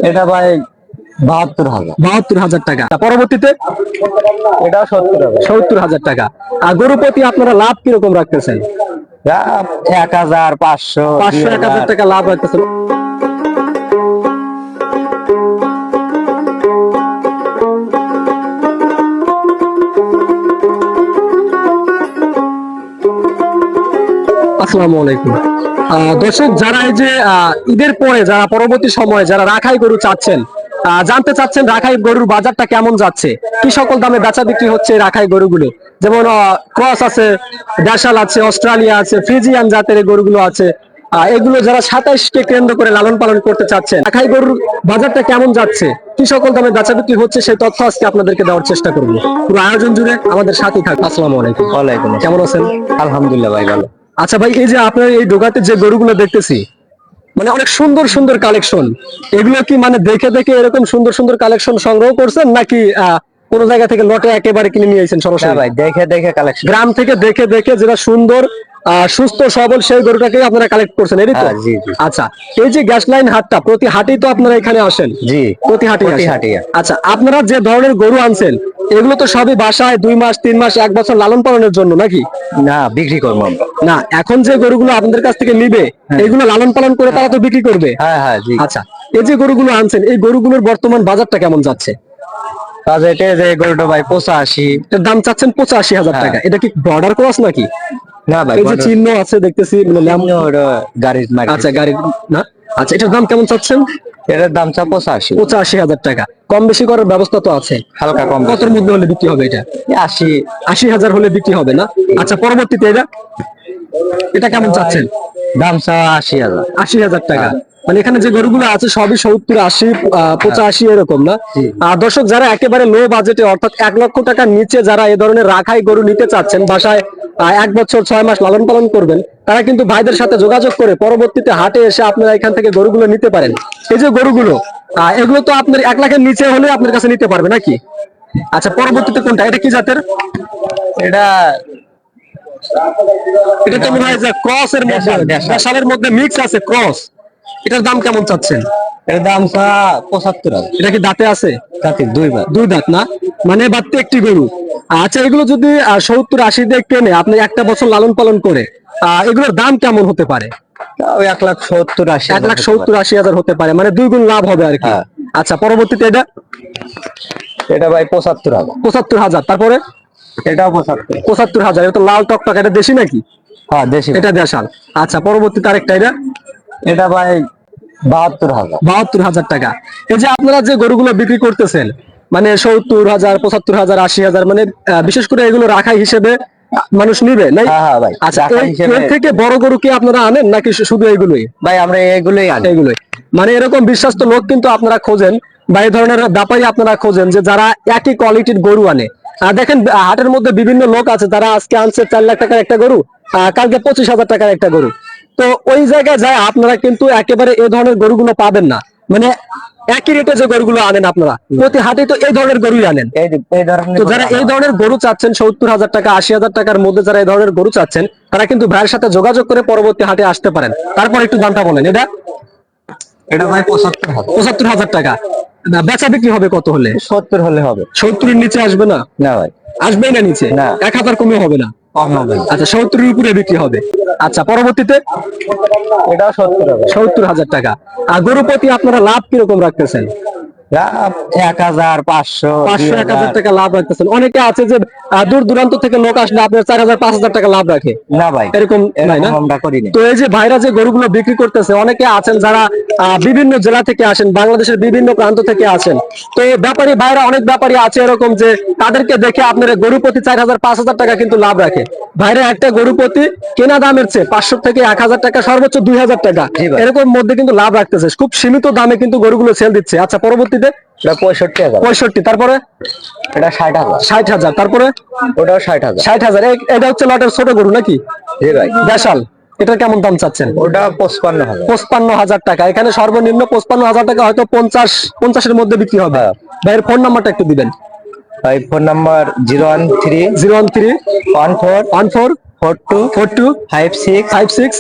এটা ভাই 72,000। 72,000 টাকা। পরবর্তীতে এটা 70,000। 70,000 টাকা। আর গরু প্রতি আপনারা লাভ কিরকম রাখতেছেন? 1,000, 500, 1,000 টাকা লাভ রাখতেছেন। আসসালামু আলাইকুম। দর্শক, যারা এই যে ঈদের পরে যারা পরবর্তী সময়ে যারা রাখাই গরু চাচ্ছেন, জানতে চাচ্ছেন রাখাই গরুর বাজারটা কেমন যাচ্ছে, কি সকল দামে বেচা বিক্রি হচ্ছে রাখাই গরুগুলো, যেমন ক্রস আছে, দেশাল আছে, অস্ট্রেলিয়া আছে, ফ্রিজিয়ান জাতের এই গরুগুলো আছে, এগুলো যারা 27কে কেন্দ্র করে লালন পালন করতে চাচ্ছেন, রাখাই গরুর বাজারটা কেমন যাচ্ছে, কি সকল দামে বেচা বিক্রি হচ্ছে, সেই তথ্য আজকে আপনাদেরকে দেওয়ার চেষ্টা করবো। পুরো আয়োজন জুড়ে আমাদের সাথেই থাকবে। আসসালামু আলাইকুম। ওয়ালাইকুম আসসালাম। কেমন আছেন? আলহামদুলিল্লাহ ভাই, ভালো। আচ্ছা ভাই, এই যে আপনার এই দোকানে যে গরুগুলো দেখতেছি, মানে অনেক সুন্দর সুন্দর কালেকশন, এগুলো কি মানে দেখে দেখে এরকম সুন্দর সুন্দর কালেকশন সংগ্রহ করছেন, নাকি কোন জায়গা থেকে লটে একেবারে কিনে নিয়ে এসেছেন সরাসরি? ভাই দেখে দেখে কালেকশন, গ্রাম থেকে দেখে দেখে যেটা সুন্দর সুস্থ সবল সেই গরুটাকে আপনারা কালেক্ট করছেন, এই তো? জি জি। আচ্ছা, এই যে গ্যাস লাইন হাটটা, প্রতি হাটেই তো আপনারা এখানে আসেন? জি, প্রতি হাটেই হাটে। আচ্ছা, আপনারা যে ধরনের গরু আনছেন, এগুলো তো সবই বাসায় 2 মাস 3 মাস 1 বছর লালন পালনের জন্য নাকি? না, বিক্রি করবো আমরা। না, এখন যে গরুগুলো আপনাদের কাছ থেকে নিবে, এগুলো লালন পালন করে তারা তো বিক্রি করবে। হ্যাঁ হ্যাঁ, জি। আচ্ছা, এই যে গরুগুলো আনছেন, এই গরুগুলোর বর্তমান বাজারটা কেমন যাচ্ছে? বাজেটে যে গরুটা ভাই 85। এর দাম চাচ্ছেন 85,000 টাকা। এটা কি বর্ডার ক্রস নাকি? না ভাই, এই যে চিহ্ন আছে দেখতেছি, গাড়ির মার্কেট। আচ্ছা, গাড়ি না। আচ্ছা, এটার দাম কেমন চাচ্ছেন? এটার দাম 85। 85,000 টাকা। কম বেশি করার ব্যবস্থা তো আছে? হালকা কম। কতর মধ্যে হলে বিক্রি হবে এটা? 80। 80,000 হলে বিক্রি হবে না? আচ্ছা, পরবর্তীতে এটা কেমন চাচ্ছেন? দাম 80,000। 80,000 টাকা। মানে এখানে যে গরুগুলো আছে সবই 70, 80, 85 এরকম না? দর্শক, যারা একেবারে লো বাজেটে, অর্থাৎ 1 লক্ষ টাকার নিচে যারা এই ধরনের রাখাই গরু নিতে চাচ্ছেন, বাসায় 1 বছর 6 মাস লালন পালন করবেন, তারা কিন্তু ভাইদের সাথে যোগাযোগ করে পরবর্তীতে হাটে এসে আপনারা এখান থেকে গরুগুলো নিতে পারেন। এই যে গরুগুলো, এগুলো তো আপনার 1 লাখের নিচে হলে আপনার কাছে নিতে পারবে নাকি? আচ্ছা, পরবর্তীতে কোনটা, এটা কি জাতের? এটা এটা তো মনে হয় যে ক্রসের মধ্যে, দেশালের মধ্যে মিক্স আছে, ক্রস। এটার দাম কেমন চাচ্ছেন? এর দাম 75,000। এটা কি দাঁতে আছে? দাঁতে 2 বার। 2 দাঁত না, মানে বাড়তে একটি গরু। আচ্ছা, এগুলো যদি 70-80 দিয়ে কেনে আপনি 1টা বছর লালন পালন করে, এগুলোর দাম কেমন হতে পারে? 1,70,000, 80,000। 1,70,000-80,000 হতে পারে, মানে 2 গুণ লাভ হবে আর কি। আচ্ছা, পরবর্তীতে এটা ভাই 75,000। 75,000। তারপরে এটাও 75। 75,000। এটা তো লাল টকটক, এটা দেশি নাকি? হ্যাঁ, দেশি। এটা দেশাল। আচ্ছা, পরবর্তীতে আরেকটা, এটা ভাই 72,000। 72,000 টাকা। এই যে আপনারা যে গরুগুলো বিক্রি করতেছেন, মানে 70,000, 75,000, 80,000, মানে বিশেষ করে এগুলো রাখাই হিসেবে মানুষ নিবে নাই? হ্যাঁ ভাই। আচ্ছা, এর থেকে বড় গরু কি আপনারা আনেন নাকি শুধু এগুলোই? ভাই আমরা এগুলোই আনি। এগুলোই, মানে এরকম বিশ্বস্ত লোক কিন্তু আপনারা খোঁজেন, বা এই ধরনের ব্যাপারী আপনারা খোঁজেন যে যারা একই কোয়ালিটির গরু আনে। দেখেন, হাটের মধ্যে বিভিন্ন লোক আছে যারা আজকে আনছে 4 লাখ টাকার একটা গরু, কালকে 25,000 টাকার একটা গরু। তো ওই জায়গায় যায় আপনারা কিন্তু একেবারে এই ধরনের গরুগুলো পাবেন না। মানে একই রেটে যে গরুগুলো আনেন আপনারা, প্রতি হাটে তো এই ধরনের গরুই আনেন। তো যারা এই ধরনের গরু চাচ্ছেন 70,000 টাকা, 80,000 টাকার মধ্যে যারা এই ধরনের গরু চাচ্ছেন, তারা কিন্তু ভাইয়ের সাথে যোগাযোগ করে পরবর্তী হাটে আসতে পারেন। তারপর একটু দামটা বলেন। এটা ভাই 75,000। 75,000 টাকা। বেচা বিক্রি হবে কত হলে? 70 হলে হবে। 70-এর নিচে আসবে না? না ভাই, আসবেই না নিচে? না। 1,000 কমে হবে না? কম হবে। আচ্ছা, 70-এর উপরে বিক্রি হবে। আচ্ছা, পরবর্তীতে এটাও 70,000। 70,000 টাকা। আর গরু প্রতি আপনারা লাভ কিরকম রাখতেছেন? 1,000, 500, 500-1,000 টাকা লাভ রাখতেছেন। অনেকে আছে যে দূর দূরান্ত থেকে লোক আসলে আপনার 4,000, 5,000 টাকা লাভ রাখে। না ভাই, এরকম নাই না? আমরা করি না। তো এই যে ভাইরা যে গরুগুলো বিক্রি করতেছে, অনেকে আছেন যারা বিভিন্ন জেলা থেকে আসেন, বাংলাদেশের বিভিন্ন প্রান্ত থেকে আসেন। তো ব্যাপারী ভাইরা, অনেক ব্যাপারী আছে এরকম যে তাদেরকে দেখে আপনার গরু প্রতি 4,000, 5,000 টাকা কিন্তু লাভ রাখে। ভাইরা একটা গরু প্রতি কেনা দামের চেয়ে 500 থেকে 1,000 টাকা, সর্বোচ্চ 2,000 টাকা এরকম মধ্যে কিন্তু লাভ রাখতেছে। খুব সীমিত দামে কিন্তু গরুগুলো সেল দিচ্ছে। আচ্ছা, পরবর্তীতে 65,000। 65। তারপরে এটা 60,000। 60,000। তারপরে ওটাও 60,000। 60,000। এটা হচ্ছে লটের ছোট গরু নাকি? জি ভাই। দেশাল। এটার কেমন দাম চাচ্ছেন? ওটা 55,000। 55,000 টাকা। এখানে সর্বনিম্ন 55,000 টাকা, হয়তো 50-50-এর মধ্যে বিক্রি হবে। ভাইয়ের ফোন নাম্বারটা একটু দিবেন। ভাই ফোন নাম্বার 013 14 42 56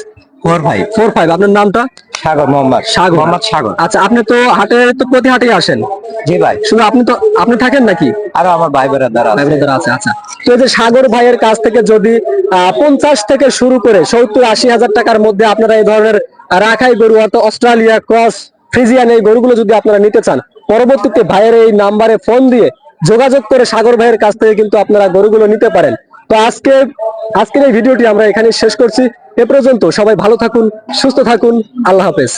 45। আপনার নামটা? সাগর মোহাম্মদ সাগর। মোহাম্মদ সাগর। আচ্ছা, আপনি তো হাটে তো প্রতি হাটেই আসেন? জি ভাই। শুধু আপনি থাকেন নাকি? আরো আমার ভাই বেড়াদার ভাই আছে। বোনেদের আছে। আচ্ছা, তো এই যে সাগর ভাইয়ের কাছ থেকে যদি 50 থেকে শুরু করে 70-80 হাজার টাকার মধ্যে আপনারা এই ধরনের রাখাই গরু অর্থাৎ অস্ট্রেলিয়া ক্রস ফ্রিজিয়ান এই গরুগুলো যদি আপনারা নিতে চান, পরবর্তীতে ভাইয়ের এই নাম্বারে ফোন দিয়ে যোগাযোগ করে সাগর ভাইয়ের কাছ থেকে কিন্তু আপনারা গরুগুলো নিতে পারেন। তো আজকের এই ভিডিওটি আমরা এখানে শেষ করছি। এ পর্যন্ত সবাই ভালো থাকুন, সুস্থ থাকুন, আল্লাহ হাফেজ।